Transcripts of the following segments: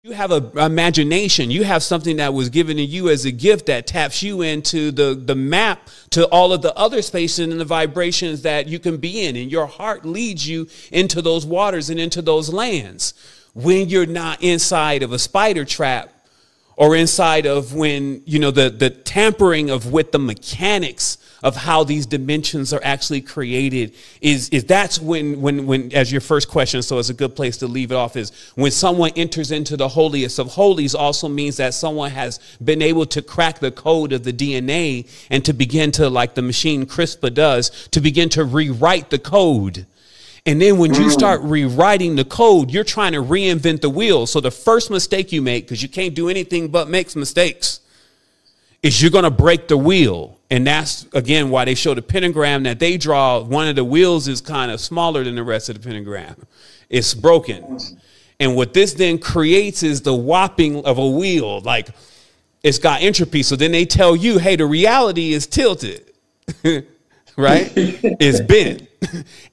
You have an imagination. You have something that was given to you as a gift that taps you into the map to all of the other spaces and the vibrations that you can be in. And your heart leads you into those waters and into those lands. When you're not inside of a spider trap, or inside of when, you know, the tampering of with the mechanics of how these dimensions are actually created is that's when as your first question, so it's a good place to leave it off, is when someone enters into the holiest of holies also means that someone has been able to crack the code of the DNA and to begin to, like the machine CRISPR does, to begin to rewrite the code. And then when you start rewriting the code, you're trying to reinvent the wheel. So the first mistake you make, because you can't do anything but make mistakes, is you're going to break the wheel. And that's, again, why they show the pentagram that they draw. One of the wheels is kind of smaller than the rest of the pentagram. It's broken. And what this then creates is the whopping of a wheel. Like, it's got entropy. So then they tell you, hey, the reality is tilted. Right? It's bent.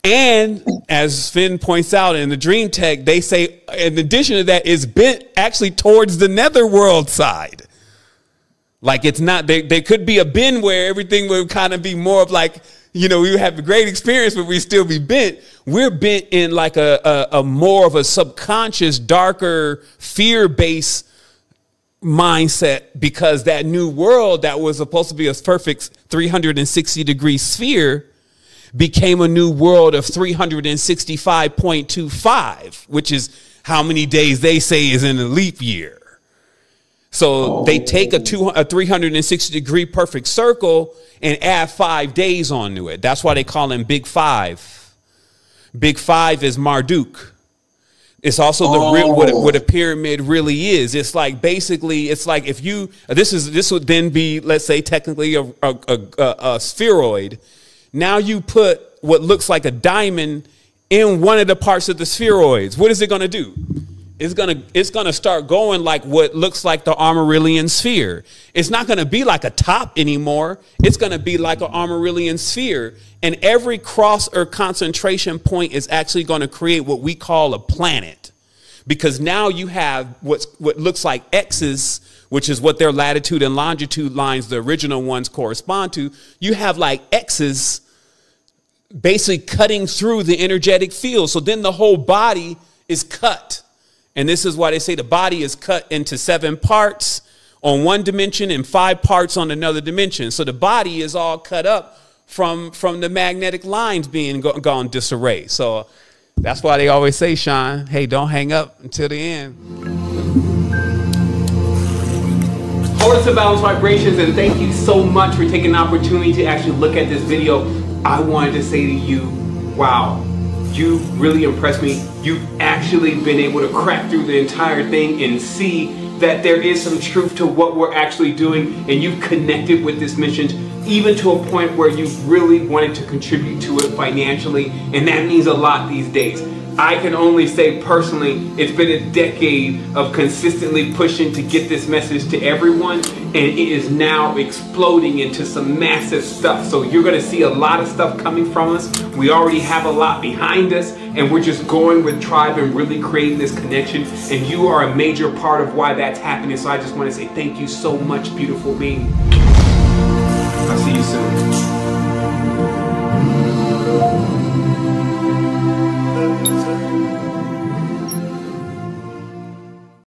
And as Finn points out in the dream tech, they say, in addition to that, it's bent actually towards the netherworld side. Like, it's not, there could be a bend where everything would kind of be more of like, you know, we would have a great experience, but we still be bent. We're bent in like a more of a subconscious, darker, fear-based mindset, because that new world that was supposed to be a perfect 360-degree sphere became a new world of 365.25, which is how many days they say is in a leap year. So they take a 360-degree perfect circle and add 5 days onto it. That's why they call him Big Five. Big Five is Marduk. It's also what a pyramid really is. It's like, basically, it's like if you, this would then be, let's say, technically a spheroid. Now you put what looks like a diamond in one of the parts of the spheroids. What is it going to do? It's gonna start going like what looks like the Armarillion sphere. It's not going to be like a top anymore. It's going to be like an Armarillion sphere. And every cross or concentration point is actually going to create what we call a planet. Because now you have what looks like X's, which is what their latitude and longitude lines, the original ones, correspond to. You have like X's basically cutting through the energetic field. So then the whole body is cut. And this is why they say the body is cut into 7 parts on one dimension and 5 parts on another dimension. So the body is all cut up from the magnetic lines being gone disarray. So that's why they always say, Sean, hey, don't hang up until the end. Wholeness Balance vibrations, and thank you so much for taking the opportunity to actually look at this video. I wanted to say to you, wow. You really impressed me. You've actually been able to crack through the entire thing and see that there is some truth to what we're actually doing, and you've connected with this mission even to a point where you really wanted to contribute to it financially, and that means a lot these days. I can only say personally, it's been a decade of consistently pushing to get this message to everyone, and it is now exploding into some massive stuff. So you're going to see a lot of stuff coming from us. We already have a lot behind us, and we're just going with Tribe and really creating this connection, and you are a major part of why that's happening. So I just want to say thank you so much, beautiful being. I'll see you soon.